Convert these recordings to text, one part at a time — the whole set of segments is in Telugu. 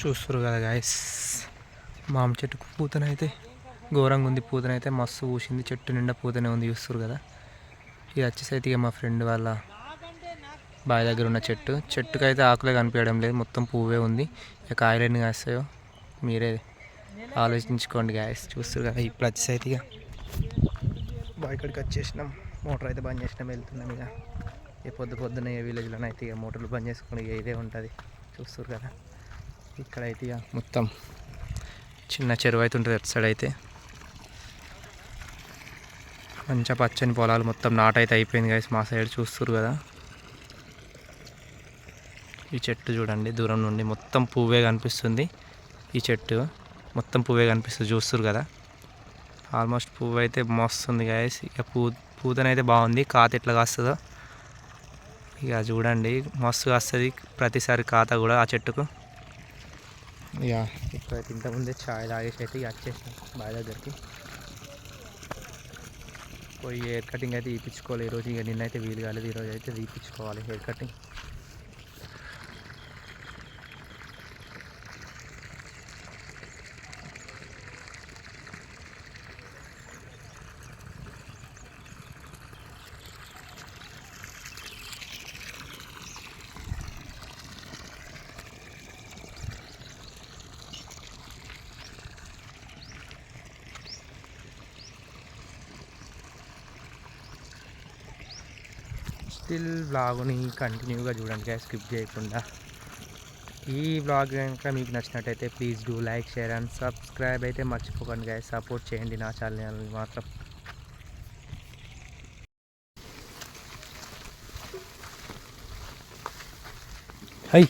చూస్తారు కదా గాయస్, మామిడి చెట్టుకు పూతనైతే ఘోరంగా ఉంది. పూతనైతే మస్తు పూసింది, చెట్టు నిండా పూతనే ఉంది. చూస్తారు కదా, ఇది వచ్చేసైతే ఇక మా ఫ్రెండ్ వాళ్ళ బావి దగ్గర ఉన్న చెట్టుకు అయితే ఆకులే కనిపించడం లేదు, మొత్తం పువ్వే ఉంది. ఇక కాయలు ఎన్ని కాస్తాయో మీరే ఆలోచించుకోండి గాయస్. చూస్తారు కదా, ఇప్పుడు వచ్చేసైతే ఇక బావి ఇక్కడికి వచ్చేసినాం. మోటార్ అయితే బంద్ చేసినాం, వెళ్తున్నాం. ఇక పొద్దున్నే విలేజ్లో అయితే ఇక మోటార్లు బంద్ చేసుకుని ఇక ఇదే ఉంటుంది. చూస్తారు కదా, ఇక్కడైతే ఇక మొత్తం చిన్న చెరువు అయితే ఉంటుంది. అటు సైడ్ అయితే మంచిగా పచ్చని పొలాలు, మొత్తం నాటైతే అయిపోయింది గాయస్ మా సైడ్. చూస్తారు కదా, ఈ చెట్టు చూడండి దూరం నుండి మొత్తం పువ్వే కనిపిస్తుంది. ఈ చెట్టు మొత్తం పువ్వే కనిపిస్తుంది. చూస్తారు కదా, ఆల్మోస్ట్ పువ్వు అయితే మస్తుంది గాయస్. ఇక పూతనైతే బాగుంది. కాత ఎట్లా కాస్తుందో ఇక చూడండి, మస్తు కాస్తుంది ప్రతిసారి కాత కూడా ఆ చెట్టుకు. ఇక ఇప్పుడైతే ఇంతకుముందే ఛాయ్ తాగేసి అయితే ఇక వచ్చేసాం బావి దగ్గరికి. పోయి హెయిర్ కటింగ్ అయితే తీయించుకోవాలి ఈరోజు. ఇక నిన్నైతే వీలు కాలేదు, ఈరోజు అయితే తీయించుకోవాలి హెయిర్ కటింగ్. స్టిల్ వ్లాగ్ని కంటిన్యూగా చూడండి గాయస్, స్కిప్ చేయకుండా. ఈ వ్లాగ్ కనుక మీకు నచ్చినట్టయితే please do like, share and subscribe అయితే మర్చిపోకండి గాయస్. సపోర్ట్ చేయండి నా ఛానల్ని మాత్రం. హై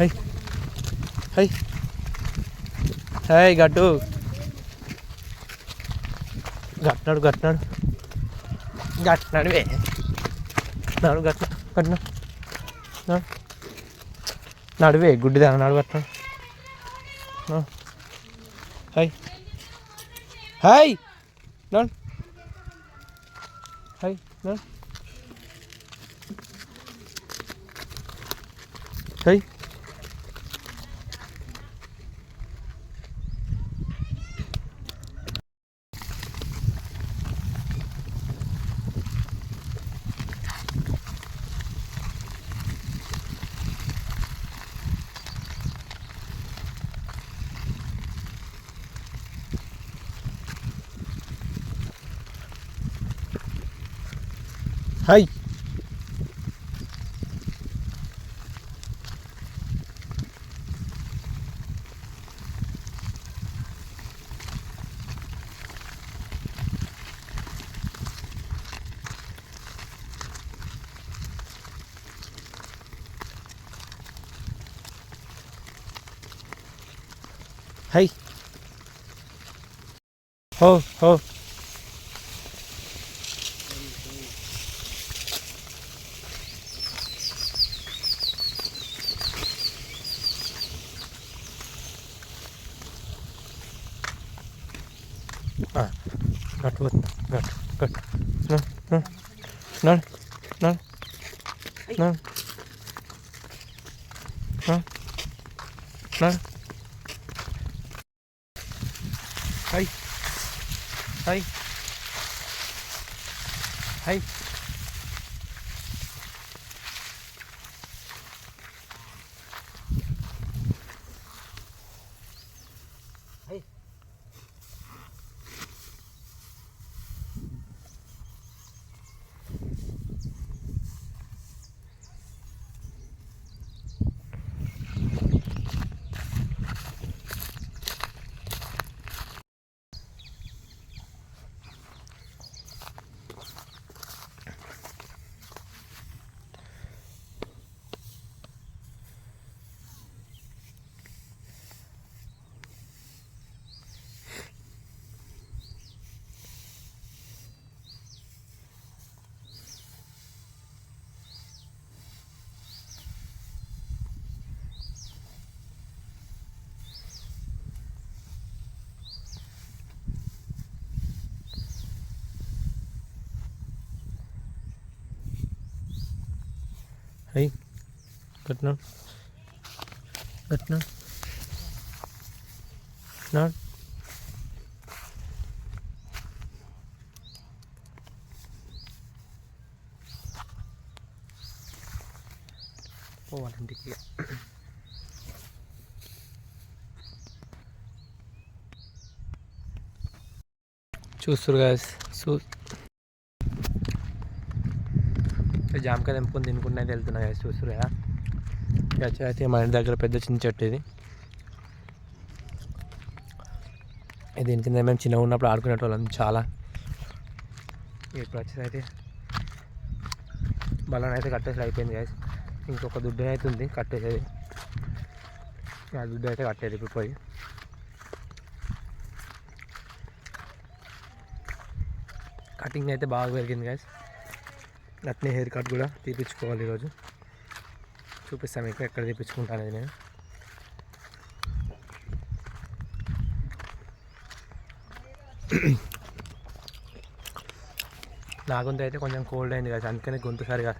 హై హై హై గట్టు గట్టినాడు గట్టినాడు గట్టినాడు నాడు గట్టిన నడువే గుడ్డిదాన నాడు గట్టినాడు. హై హై నాడు హై నాడు హై హై హై హో హో గట్టు గట్టు గట్టు నడు నడు నడు నడు హై హై హై అయ్యి కట్టినా కట్టినా నా పోవాలి ఇంటికి. చూస్తారు గాయస్. జామకాయ తెంపుకొని తినుకుంటే వెళ్తున్నా గాయస్. చూస్తారు కదా అయితే మా ఇంటి దగ్గర పెద్ద చిన్న చెట్టు ఇది. దీని కింద మేము చిన్నగా ఉన్నప్పుడు ఆడుకునేటోళ్ళం చాలా. ఇప్పుడు వచ్చేసైతే బలం అయితే కట్టేసి అయిపోయింది గాయస్. ఇంకొక దుడ్డు అయితే ఉంది కట్టేసేది. ఆ దుడ్డు అయితే కట్టేది ఇప్పుడు పోయి. కటింగ్ అయితే బాగా పెరిగింది గాయస్. అట్నే హెయిర్ కట్ కూడా తీపించుకోవాలి ఈరోజు. చూపిస్తాను మీకు ఎక్కడ తీపించుకుంటాను అనేది నేను. నా గొంతు అయితే కొంచెం కోల్డ్ అయింది కదా, అందుకని గొంతు సరిగా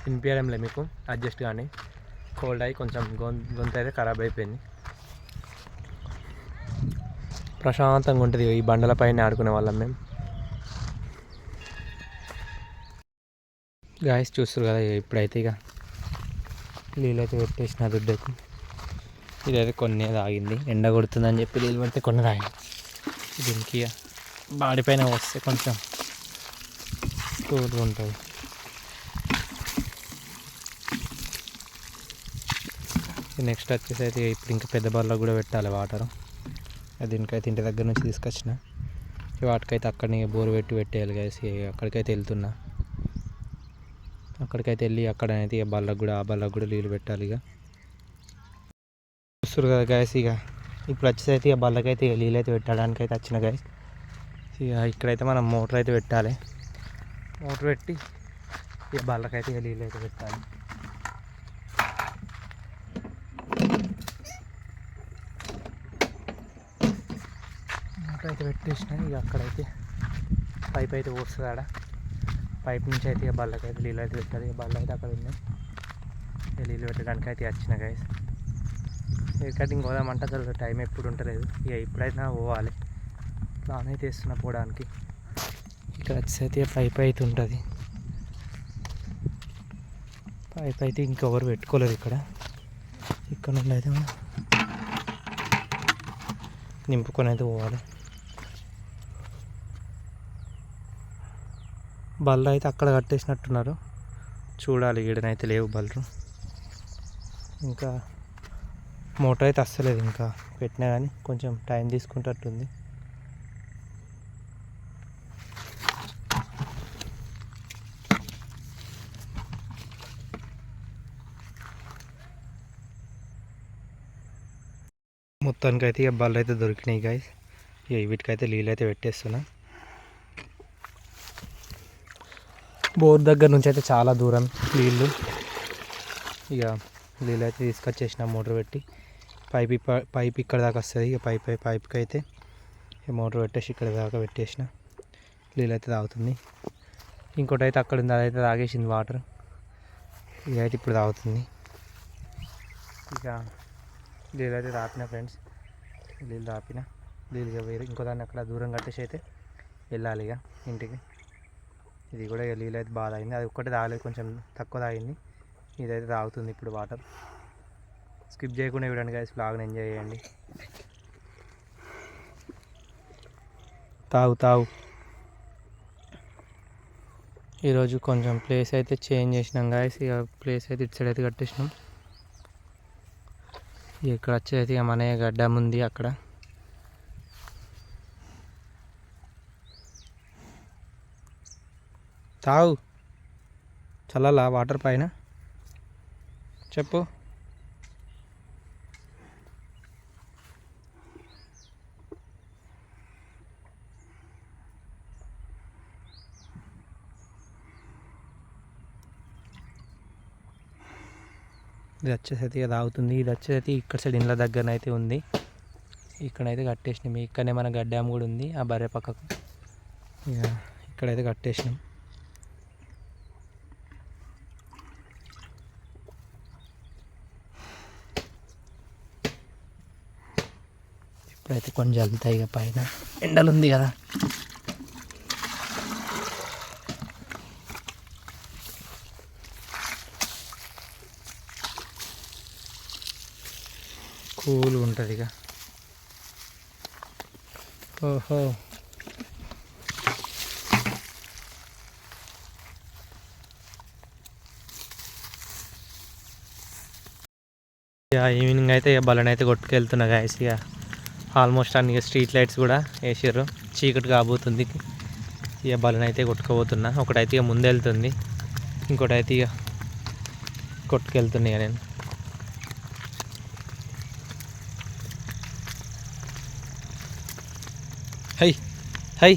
వినిపించడంలే మీకు అడ్జస్ట్ కానీ. కోల్డ్ అయ్యి కొంచెం గొంతు అయితే ఖరాబ్ అయిపోయింది. ప్రశాంతంగా ఉంటుంది ఈ బండల పైన ఆడుకునే వాళ్ళం మేము. గాయస్ చూస్తారు కదా, ఇప్పుడైతే ఇక నీళ్ళు అయితే పెట్టేసిన దుడ్డకు. ఇదైతే కొన్ని తాగింది, ఎండ కొడుతుందని చెప్పి నీళ్ళు పెడితే కొన్ని తాగింది. దీనికి బాడీ పైన వస్తే కొంచెం కూల్గా ఉంటుంది. నెక్స్ట్ వచ్చేసి అయితే ఇప్పుడు ఇంకా పెద్ద బాల్లో కూడా పెట్టాలి వాటర్. దీనికైతే ఇంటి దగ్గర నుంచి తీసుకొచ్చిన. వాటికైతే అక్కడనే బోరు పెట్టేయాలి గాయస్. అక్కడికైతే వెళ్తున్నా. అక్కడికైతే వెళ్ళి అక్కడైతే ఇక బళ్ళకు కూడా ఆ బళ్ళకు కూడా నీళ్ళు పెట్టాలి. ఇక చూస్తారు కదా గాయస్. ఇక ఇప్పుడు వచ్చేసి అయితే ఇక బళ్ళకైతే ఇక నీళ్ళు అయితే పెట్టడానికి అయితే వచ్చిన గాయస్. ఇక ఇక్కడైతే మనం మోటార్ అయితే పెట్టాలి. మోటార్ పెట్టి ఇక బళ్ళకైతే ఇక నీళ్ళు అయితే పెట్టాలి. మోటార్ అయితే పెట్టేసిన. ఇక అక్కడైతే పైప్ అయితే పోస్తుంది. ఆడ పైప్ నుంచి అయితే ఇక బళ్ళకి అయితే నీళ్ళు అయితే పెట్టాలి. ఇక బళ్ళ అయితే అక్కడ ఉంది. ఇక నీళ్ళు పెట్టడానికి అయితే వచ్చిన గైస్. హెయిర్ కటింగ్ పోదామంటే అసలు టైం ఎప్పుడు ఉంటలేదు. ఇక ఇప్పుడైతే పోవాలి. ప్లాన్ అయితే వేస్తున్నా పోవడానికి. ఇక్కడ వచ్చేసి పైప్ అయితే ఉంటుంది. పైప్ అయితే ఇంకెవరు పెట్టుకోలేదు ఇక్కడ నుండి అయితే మనం నింపుకొని అయితే పోవాలి. బళ్ళు అయితే అక్కడ కట్టేసినట్టున్నారు. చూడాలి, ఈడనైతే లేవు బళ్ళు. ఇంకా మోటార్ అయితే అస్సలేదు. ఇంకా పెట్టినా కానీ కొంచెం టైం తీసుకుంటట్టుంది. మొత్తానికైతే ఇక బళ్ళు అయితే దొరికినాయి గాయస్. ఇక వీటికైతే నీళ్ళు అయితే పెట్టేస్తున్నా. బోర్ దగ్గర నుంచి అయితే చాలా దూరం నీళ్ళు. ఇక నీళ్ళు అయితే తీసుకొచ్చేసిన మోటార్ పెట్టి. పైప్ ఇక్కడ దాకా వస్తుంది. ఇక పైప్కి అయితే మోటార్ పెట్టేసి ఇక్కడ దాకా పెట్టేసిన. నీళ్ళు అయితే తాగుతుంది. ఇంకోటి అయితే అక్కడ ఉంది, అదైతే తాగేసింది వాటర్. ఇదైతే ఇప్పుడు తాగుతుంది. ఇక నీళ్ళు అయితే తాపిన ఫ్రెండ్స్. నీళ్ళు తాపిన. నీళ్ళు వేరు ఇంకో దాన్ని అక్కడ దూరం కట్టేసి అయితే వెళ్ళాలి ఇక ఇంటికి. ఇది కూడా నీళ్ళు అయితే బాగా తాగింది. అది ఒక్కటే తాగలేదు, కొంచెం తక్కువ తాగింది. ఇదైతే తాగుతుంది ఇప్పుడు వాటర్. స్కిప్ చేయకుండా చూడండి గైస్, బ్లాగ్ని ఎంజాయ్ చేయండి. తాగు. ఈరోజు కొంచెం ప్లేస్ అయితే చేంజ్ చేసినాం గైస్. ఇక ప్లేస్ అయితే ఇటు సైడ్ అయితే కట్టేసినాం. ఇక్కడ వచ్చేసి ఇక మన గడ్డం ఉంది అక్కడ. తాగు. చల్లాలా వాటర్ పైన చెప్పు. ఇది వచ్చేసరికి ఇక తాగుతుంది. ఇది వచ్చేసరికి ఇక్కడ సైడ్ ఇండ్ల దగ్గర అయితే ఉంది. ఇక్కడైతే కట్టేసినాం. ఇక్కడనే మన గడ్డాం కూడా ఉంది ఆ బర్రె పక్కకు. ఇక ఇక్కడైతే కట్టేసినాం. ఇప్పుడైతే కొన్ని జల్లుతాయి ఇక పైన ఎండలు ఉంది కదా. కూల్ ఉంటుంది ఇక. ఓహో ఇక ఈవినింగ్ అయితే ఇక బలన్ అయితే కొట్టుకెళ్తున్నా గాయస్. ఇక ఆల్మోస్ట్ అన్ని స్ట్రీట్ లైట్స్ కూడా వేసారు, చీకటి కాబోతుంది. ఇక బలన్ అయితే కొట్టుకోబోతున్నా. ఒకటైతే ఇక ముందు వెళ్తుంది, ఇంకోటి అయితే ఇక కొట్టుకెళ్తున్నా ఇక నేను. హై హై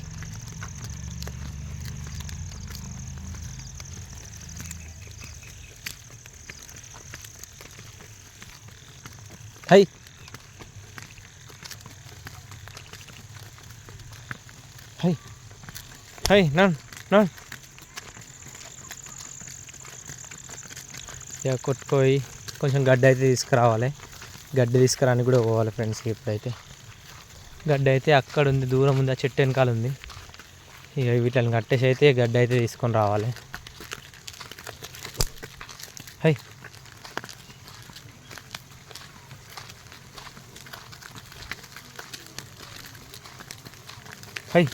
హై హై హై నన్ నన్. ఇక కొట్టుకోయి కొంచెం గడ్డి అయితే తీసుకురావాలి. గడ్డి తీసుకురానికి కూడా పోవాలి ఫ్రెండ్స్. ఇప్పుడైతే గడ్డి అయితే అక్కడ ఉంది, దూరం ఉంది, ఆ చెట్టు వెనకాల ఉంది. ఇక వీటిని కట్టేసి అయితే గడ్డి అయితే తీసుకొని రావాలి. High high